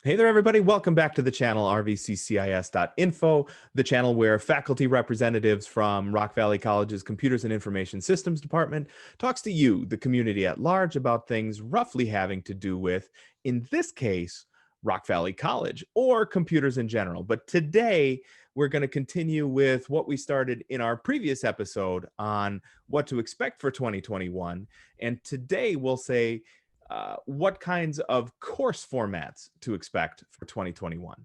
Hey there, everybody. Welcome back to the channel, RVCCIS.Info, the channel where faculty representatives from Rock Valley College's Computers and Information Systems Department talks to you, the community at large, about things roughly having to do with, in this case, Rock Valley College or computers in general. But today, we're going to continue with what we started in our previous episode on what to expect for 2021. And today, we'll say, what kinds of course formats to expect for 2021.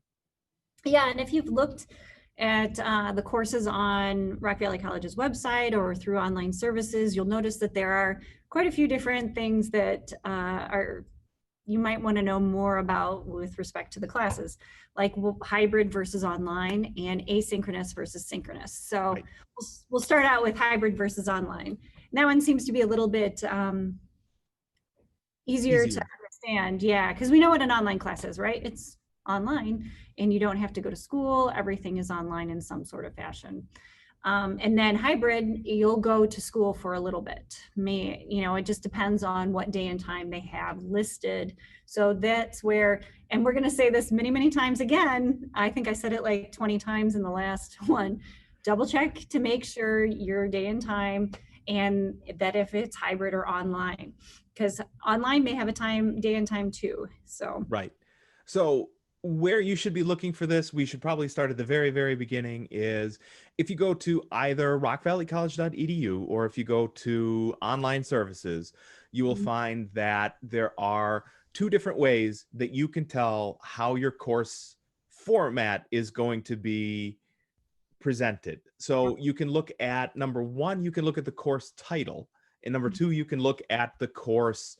Yeah, and if you've looked at the courses on Rock Valley College's website or through online services, you'll notice that there are quite a few different things that you might want to know more about with respect to the classes, like hybrid versus online and asynchronous versus synchronous. So Right. we'll start out with hybrid versus online. And that one seems to be a little bit easier to understand. Yeah, because we know what an online class is, right? It's online and you don't have to go to school. Everything is online in some sort of fashion. And then hybrid, you'll go to school for a little bit. It just depends on what day and time they have listed. So that's where, and we're going to say this many, many times again. I think I said it like 20 times in the last one. Double check to make sure your day and time, and that if it's hybrid or online, because online may have a day and time too. So Right. So where you should be looking for this, we should probably start at the very, very beginning, is if you go to either rockvalleycollege.edu or if you go to online services, you will find that there are two different ways that you can tell how your course format is going to be presented. So you can look at, number one, you can look at the course title, and number two, you can look at the course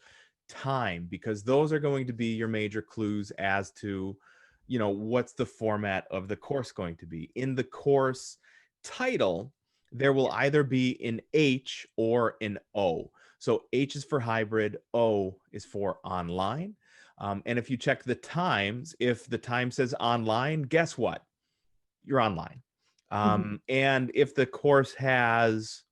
time, because those are going to be your major clues as to, what's the format of the course going to be. In the course title, there will either be an H or an O. So H is for hybrid, O is for online. And if you check the times, if the time says online, guess what? You're online. And if the course has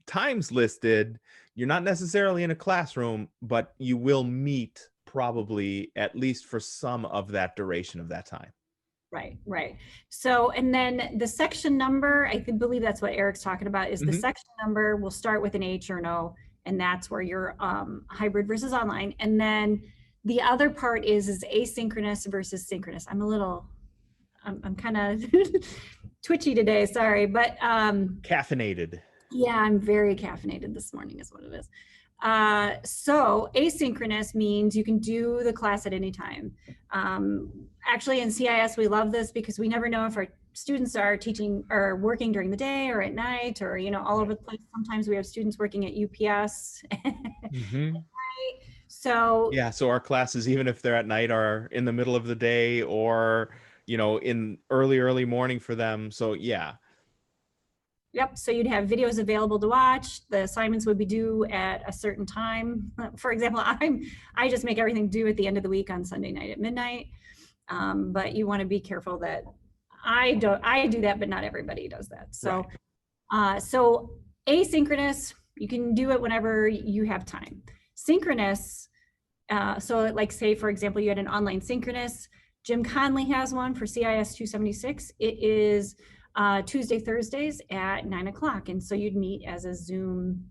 times listed, you're not necessarily in a classroom, but you will meet probably at least for some of that duration of that time. Right. So, and then the section number, believe that's what Eric's talking about, is the section number will start with an H or an O, and that's where your hybrid versus online. And then the other part is asynchronous versus synchronous. I'm kind of twitchy today, sorry, but Caffeinated. yeah, I'm very caffeinated this morning is what it is. So asynchronous means you can do the class at any time. Actually, in CIS, we love this because we never know if our students are teaching or working during the day or at night or, all over the place. Sometimes we have students working at UPS. So yeah, so our classes, even if they're at night, are in the middle of the day or, in early morning for them. So yeah. Yep, so you'd have videos available to watch. The assignments would be due at a certain time. For example, I just make everything due at the end of the week on Sunday night at midnight. But you want to be careful that I do that, but not everybody does that. So, so asynchronous, you can do it whenever you have time. Synchronous, so like say, for example, you had an online synchronous. Jim Conley has one for CIS 276. It is Tuesday, Thursdays at 9 o'clock. And so you'd meet as a Zoom,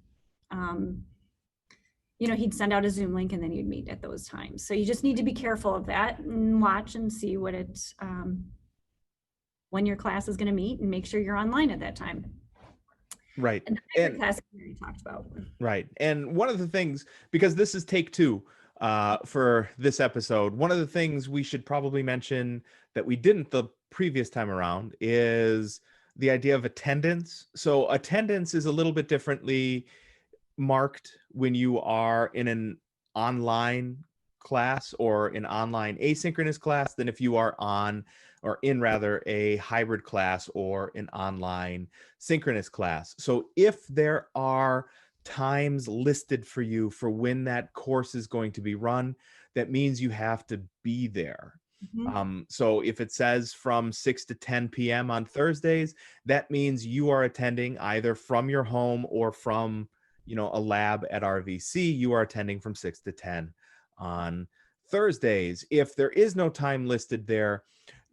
he'd send out a Zoom link and then you'd meet at those times. So you just need to be careful of that and watch and see what it's, when your class is going to meet and make sure you're online at that time. Right. And the hybrid class we already talked about. Right. And one of the things, because this is take two for this episode, one of the things we should probably mention that we didn't the previous time around is the idea of attendance. So attendance is a little bit differently marked when you are in an online class or an online asynchronous class than if you are on, or in rather, a hybrid class or an online synchronous class. So if there are times listed for you for when that course is going to be run, that means you have to be there. So if it says from 6 to 10 p.m. on Thursdays, that means you are attending either from your home or from, a lab at RVC. You are attending from 6 to 10 on Thursdays, if there is no time listed there,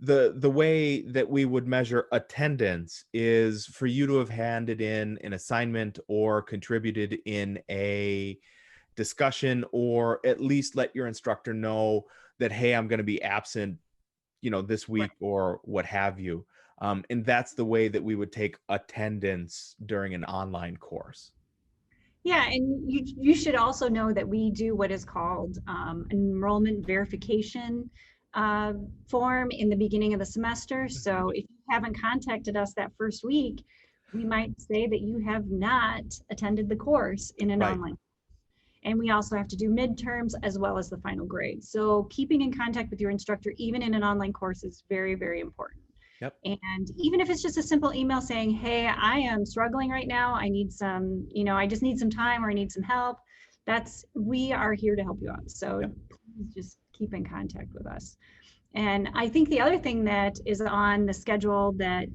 the way that we would measure attendance is for you to have handed in an assignment or contributed in a discussion, or at least let your instructor know that, hey, I'm going to be absent, this Right. week or what have you. And that's the way that we would take attendance during an online course. Yeah, and you should also know that we do what is called enrollment verification form in the beginning of the semester. Mhm. So if you haven't contacted us that first week, we might say that you have not attended the course in an Right. online. And we also have to do midterms as well as the final grade. So keeping in contact with your instructor, even in an online course, is very, very important. Yep. And even if it's just a simple email saying, hey, I am struggling right now. I need some, I just need some time or I need some help. We are here to help you out. So Yep. please just keep in contact with us. And I think the other thing that is on the schedule that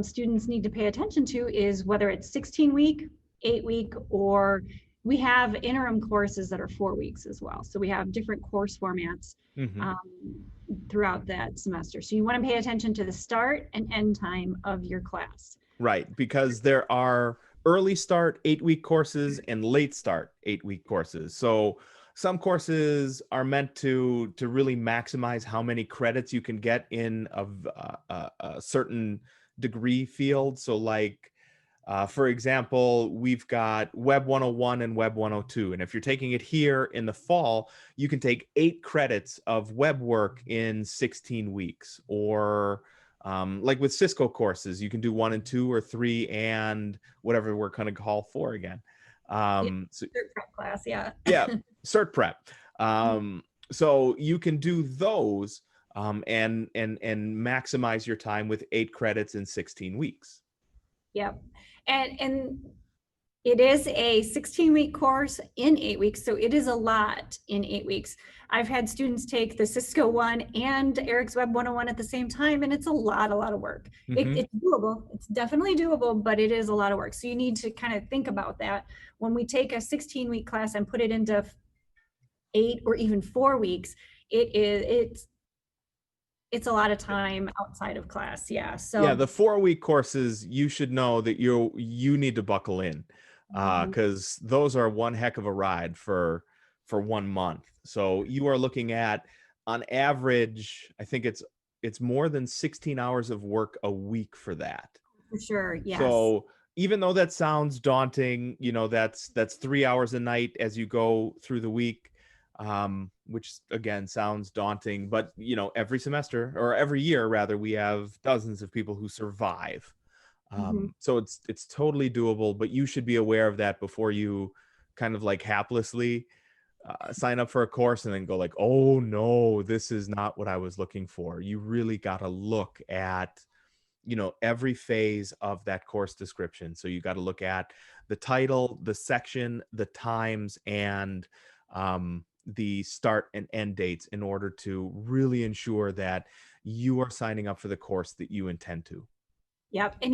students need to pay attention to is whether it's 16-week, 8-week, or we have interim courses that are 4 weeks as well. So we have different course formats Mhm. throughout that semester. So you want to pay attention to the start and end time of your class. Right, because there are early start 8-week courses and late start 8-week courses. So some courses are meant to really maximize how many credits you can get in a certain degree field. So like, for example, we've got Web 101 and Web 102. And if you're taking it here in the fall, you can take 8 credits of web work in 16 weeks. Or like with Cisco courses, you can do 1 and 2 or 3 and whatever we're going to call 4 again. Yeah, So third prep class, yeah. yeah, cert prep. So you can do those and maximize your time with 8 credits in 16 weeks. Yep. And it is a 16-week course in 8 weeks, so it is a lot in 8 weeks. I've had students take the Cisco one and Eric's Web 101 at the same time, and it's a lot of work. Mhm. It's doable. It's definitely doable, but it is a lot of work. So you need to kind of think about that. When we take a 16-week class and put it into 8 or even 4 weeks, it's a lot of time outside of class. Yeah. Yeah, So the 4-week courses, you should know that you need to buckle in, mhm, because those are one heck of a ride for 1 month. So you are looking at, on average, I think it's more than 16 hours of work a week for that. for sure. Yes. So even though that sounds daunting, that's 3 hours a night as you go through the week, which again sounds daunting, but every semester, or every year rather, we have dozens of people who survive. Mhm. So it's totally doable, but you should be aware of that before you kind of like haplessly sign up for a course and then go like, oh no, this is not what I was looking for. You really got to look at every phase of that course description. So you got to look at the title, the section, the times, and the start and end dates in order to really ensure that you are signing up for the course that you intend to. Yep. And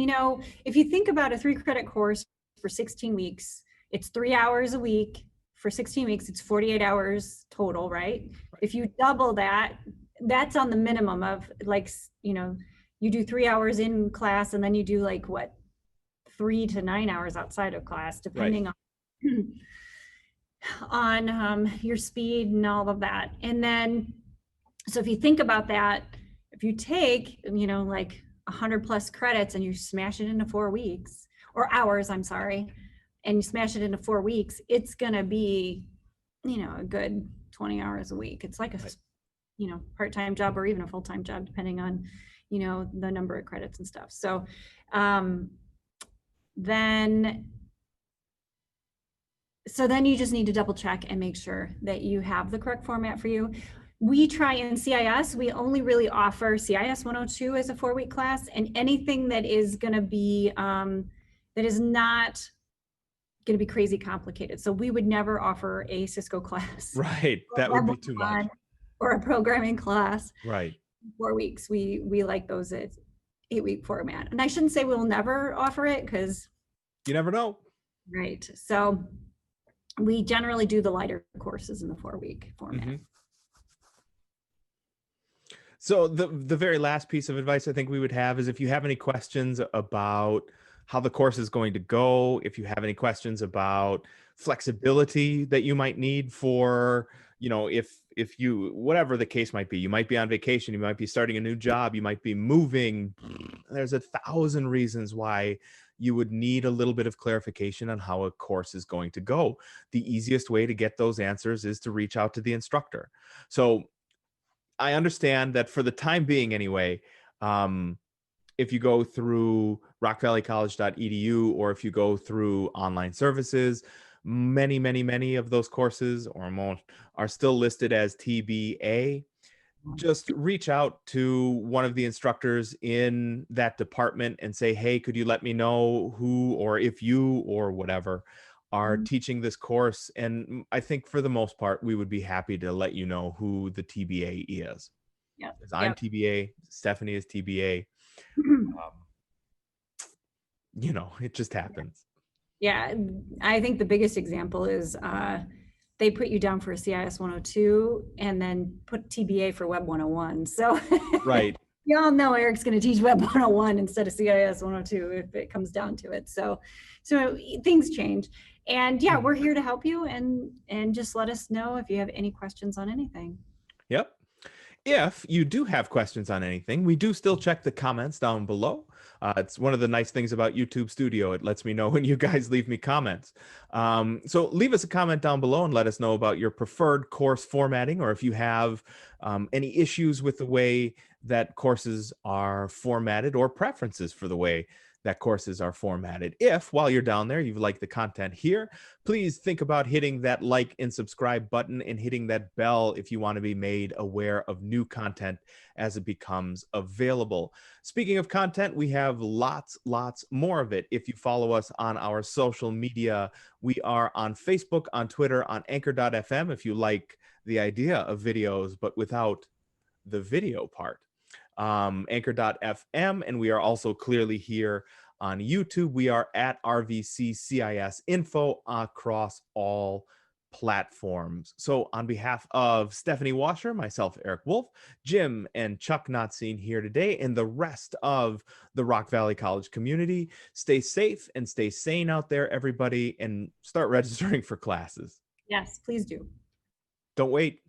if you think about a 3 credit course for 16 weeks, it's 3 hours a week. For 16 weeks, it's 48 hours total, right? Right. If you double that, that's on the minimum of like, you do 3 hours in class and then you do like what, 3 to 9 hours outside of class, Right. depending on your speed and all of that. And then, so if you think about that, if you take, like 100 plus credits and you smash it into 4 weeks, or hours, I'm sorry, and you smash it into 4 weeks, it's going to be, a good 20 hours a week. It's like a, Right. part-time job or even a full-time job, depending on, the number of credits and stuff. So then you just need to double check and make sure that you have the correct format for you. We try in CIS, we only really offer CIS 102 as a 4-week class, and anything that is going to be, that is not going to be crazy complicated. So we would never offer a Cisco class Right. or That would be too much. or a programming class. Right. 4 weeks. We like those at 8-week format. And I shouldn't say we'll never offer it because, You never know. right. So we generally do the lighter courses in the 4-week format. Mhm. So the very last piece of advice I think we would have is if you have any questions about how the course is going to go, if you have any questions about flexibility that you might need for, if you whatever the case might be, you might be on vacation, you might be starting a new job, you might be moving. There's 1,000 reasons why you would need a little bit of clarification on how a course is going to go. The easiest way to get those answers is to reach out to the instructor. So I understand that for the time being, anyway, um, if you go through rockvalleycollege.edu or if you go through online services, many of those courses or most are still listed as TBA. Just reach out to one of the instructors in that department and say, hey, could you let me know who or if you or whatever are Mhm. teaching this course? And I think for the most part, we would be happy to let you know who the TBA is. Yep. 'Cause I'm Yep. TBA, Stephanie is TBA. Um, it just happens. Yeah, I think the biggest example is they put you down for a CIS 102 and then put TBA for Web 101. So Right. you all know Eric's going to teach Web 101 instead of CIS 102 if it comes down to it. So things change. And yeah, Mhm. we're here to help you and just let us know if you have any questions on anything. Yep. If you do have questions on anything, we do still check the comments down below. It's one of the nice things about YouTube Studio. It lets me know when you guys leave me comments. So leave us a comment down below and let us know about your preferred course formatting, or if you have any issues with the way that courses are formatted or preferences for the way that courses are formatted. If while you're down there, you like the content here, please think about hitting that like and subscribe button and hitting that bell if you want to be made aware of new content as it becomes available. Speaking of content, we have lots more of it. If you follow us on our social media, we are on Facebook, on Twitter, on anchor.fm if you like the idea of videos but without the video part. Anchor.fm, and we are also clearly here on YouTube. We are at RVCCIS.Info across all platforms. So, on behalf of Stephanie Washer, myself, Eric Wolf, Jim, and Chuck, not seen here today, and the rest of the Rock Valley College community, stay safe and stay sane out there, everybody, and start registering for classes. Yes, please do. Don't wait.